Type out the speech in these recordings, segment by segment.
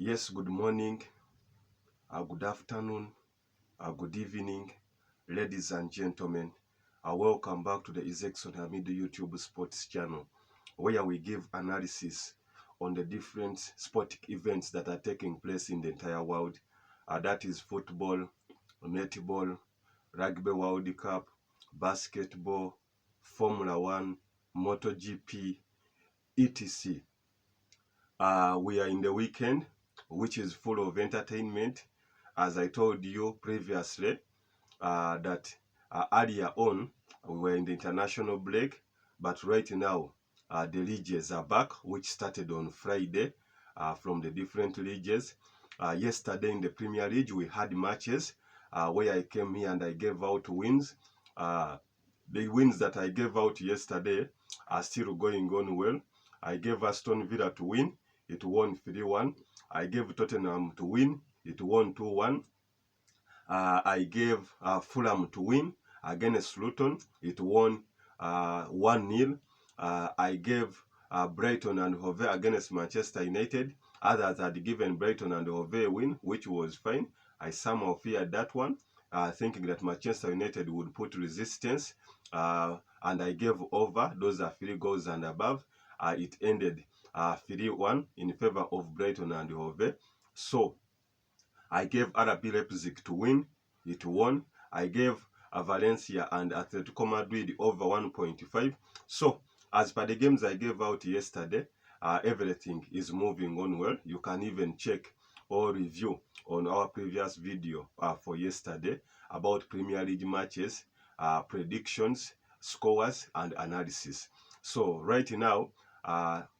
Yes, good morning, good afternoon, good evening, ladies and gentlemen. Welcome back to the Ezekson Hamid YouTube Sports channel, where we give analysis on the different sporting events that are taking place in the entire world. That is football, netball, Rugby World Cup, basketball, Formula One, MotoGP, etc. We are in the weekend, which is full of entertainment. As I told you previously, that earlier on we were in the international break, but right now the leagues are back, which started on Friday from the different leagues. Yesterday in the Premier League we had matches where I came here and I gave out wins. The wins that I gave out yesterday are still going on well. I gave Aston Villa to win, it won 3-1. I gave Tottenham to win, it won 2-1. I gave Fulham to win against Luton, it won 1-0. I gave Brighton and Hove against Manchester United. Others had given Brighton and Hove a win, which was fine. I somehow feared that one, thinking that Manchester United would put resistance, and I gave over. Those are 3 goals and above. It ended 3-1 in favor of Brighton and Hove. So I gave RB Leipzig to win, it won. I gave Valencia and Atletico Madrid over 1.5. So, as per the games I gave out yesterday, everything is moving on well. You can even check or review on our previous video for yesterday about Premier League matches, predictions, scores, and analysis. So, right now,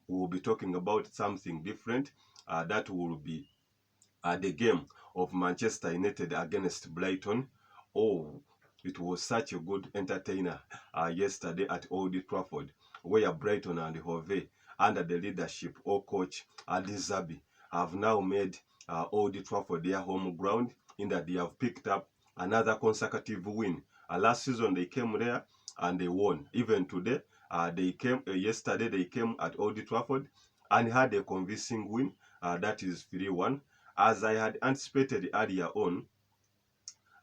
we'll be talking about something different. That will be the game of Manchester United against Brighton. Oh, it was such a good entertainer yesterday at Old Trafford, where Brighton and Hove, under the leadership of coach Adi Zabi, have now made Old Trafford their home ground, in that they have picked up another consecutive win. Last season they came there and they won. Even today, yesterday they came at Old Trafford and had a convincing win. That is 3-1. As I had anticipated earlier on,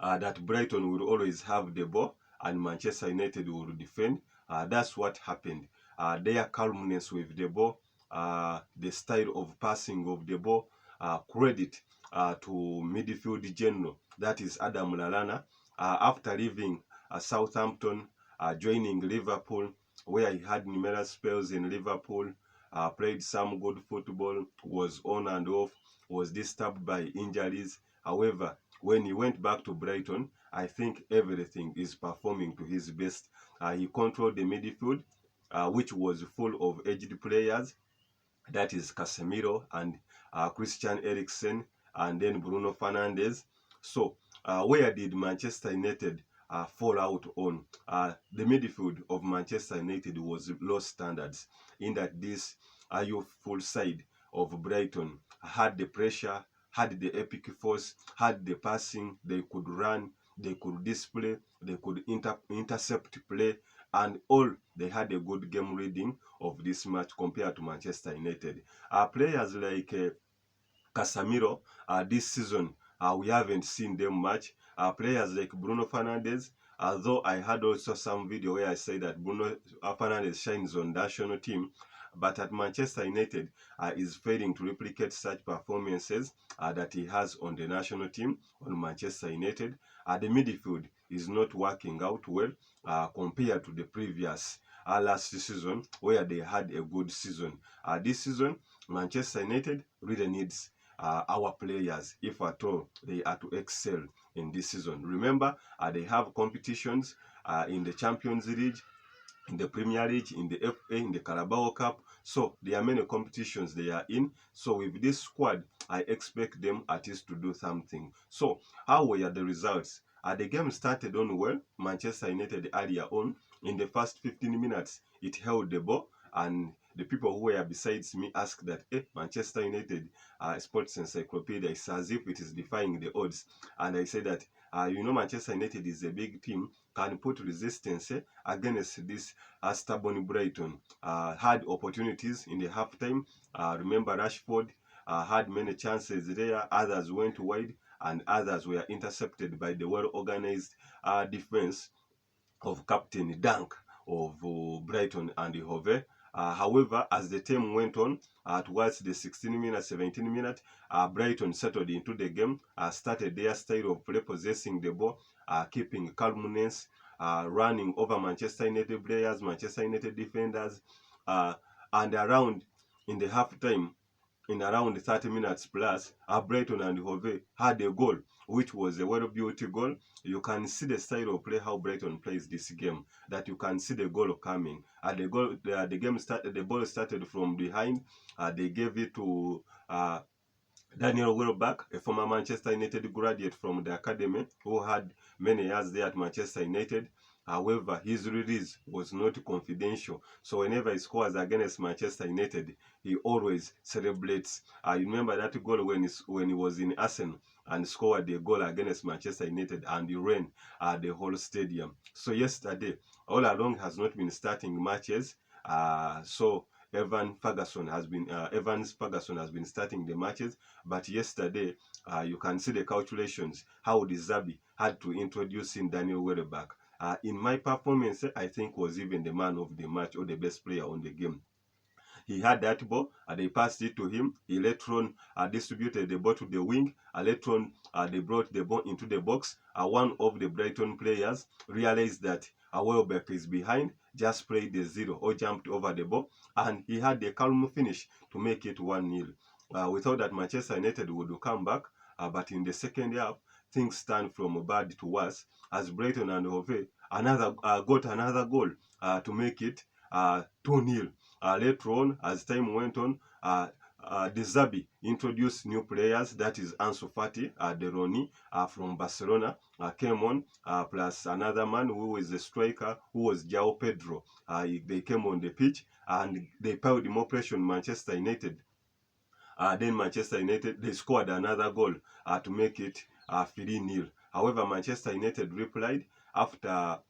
that Brighton would always have the ball and Manchester United would defend. That's what happened. Their calmness with the ball, the style of passing of the ball, credit to midfield general, that is Adam Lallana, after leaving Southampton, joining Liverpool, where he had numerous spells in Liverpool, played some good football, was on and off, was disturbed by injuries. However, when he went back to Brighton, I think everything is performing to his best. He controlled the midfield, which was full of aged players. That is Casemiro and Christian Eriksen, and then Bruno Fernandes. So, where did Manchester United fall out on? The midfield of Manchester United was low standards, in that this youthful side of Brighton had the pressure, had the epic force, had the passing, they could run, they could display, they could intercept play, and all they had a good game reading of this match compared to Manchester United. Players like Casemiro, this season, we haven't seen them much. Players like Bruno Fernandes, although I had also some video where I say that Bruno Fernandes shines on national team, but at Manchester United is failing to replicate such performances that he has on the national team on Manchester United. The midfield is not working out well compared to the previous last season, where they had a good season. This season, Manchester United really needs our players, if at all they are to excel in this season. Remember, they have competitions in the Champions League, in the Premier League, in the FA, in the Carabao Cup. So there are many competitions they are in. So with this squad, I expect them at least to do something. So how were the results? The game started on well. Manchester United earlier on, in the first 15 minutes, it held the ball, and the people who were besides me asked that, Manchester United Sports Encyclopedia, is as if it is defying the odds. And I said that, Manchester United is a big team, can put resistance against this stubborn Brighton. Had opportunities in the halftime. Remember Rashford had many chances there. Others went wide, and others were intercepted by the well-organized defense of Captain Dunk of Brighton and Hove. However, as the time went on, towards the 16 minutes, 17 minutes, Brighton settled into the game, started their style of play, possessing the ball, keeping calmness, running over Manchester United players, Manchester United defenders, uh, and around in the half time, in around 30 minutes plus, Brighton and Hove had a goal, which was a well-built goal. You can see the style of play, how Brighton plays this game, that you can see the goal coming. The ball started from behind. They gave it to Daniel Welbeck, a former Manchester United graduate from the academy who had many years there at Manchester United. However, his release was not confidential. So whenever he scores against Manchester United, he always celebrates. I remember that goal when he was in Arsenal and scored the goal against Manchester United, and he ran the whole stadium. So yesterday, all along has not been starting matches. So Evans Ferguson has been starting the matches, but yesterday you can see the calculations how the Zabi had to introduce in Daniel Welbeck. In my performance, I think was even the man of the match or the best player on the game. He had that ball, they passed it to him. He later on distributed the ball to the wing. Later on, they brought the ball into the box. One of the Brighton players realized that Welbeck is behind, just played the zero or jumped over the ball, and he had a calm finish to make it 1-0. We thought that Manchester United would come back, but in the second half, things turned from bad to worse as Brighton and Hove got another goal to make it 2-0. Later on, as time went on, the Zabi introduced new players, that is Ansu Fati, the Roni from Barcelona, came on, plus another man who is a striker, who was João Pedro. They came on the pitch and they piled more pressure on Manchester United. Then Manchester United, they scored another goal to make it 3-0. However, Manchester United replied after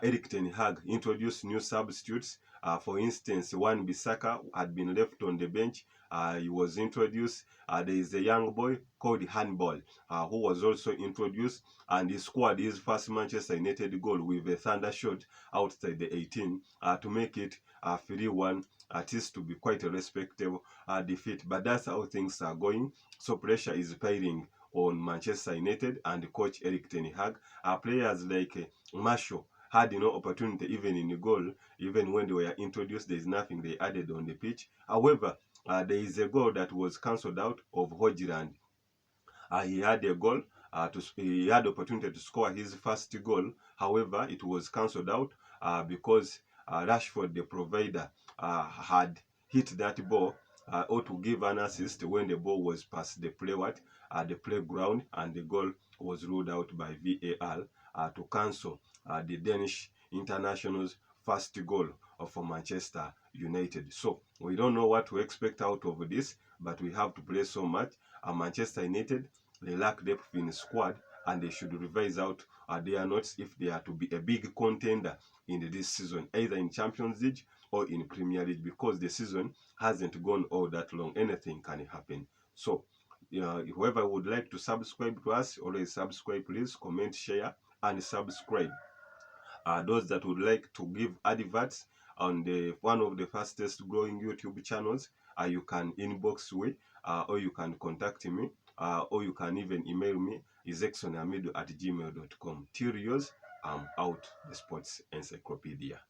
Eric Ten Hag introduced new substitutes. For instance, Wan Bissaka had been left on the bench. He was introduced. There is a young boy called Handball who was also introduced, and he scored his first Manchester United goal with a thunder shot outside the 18 to make it 3-1. At least to be quite a respectable defeat. But that's how things are going. So pressure is piling on Manchester United and coach Eric Ten Hag. Players like Marshall had no opportunity even in the goal. Even when they were introduced, there is nothing they added on the pitch. However, there is a goal that was cancelled out of Hojland. He had a goal. He had the opportunity to score his first goal. However, it was cancelled out because Rashford, the provider, had hit that ball or to give an assist when the ball was past the the playground, and the goal was ruled out by VAR to cancel the Danish international's first goal for Manchester United. So we don't know what to expect out of this, but we have to play so much. Manchester United, they lack depth in the squad, and they should revise out their notes if they are to be a big contender in this season, either in Champions League or in Premier League, because the season hasn't gone all that long. Anything can happen. So, whoever would like to subscribe to us, always subscribe, please comment, share, and subscribe. Those that would like to give adverts on one of the fastest growing YouTube channels, you can inbox me, or you can contact me, or you can even email me, isexonamido@gmail.com. Till yours, I'm out, the Sports Encyclopedia.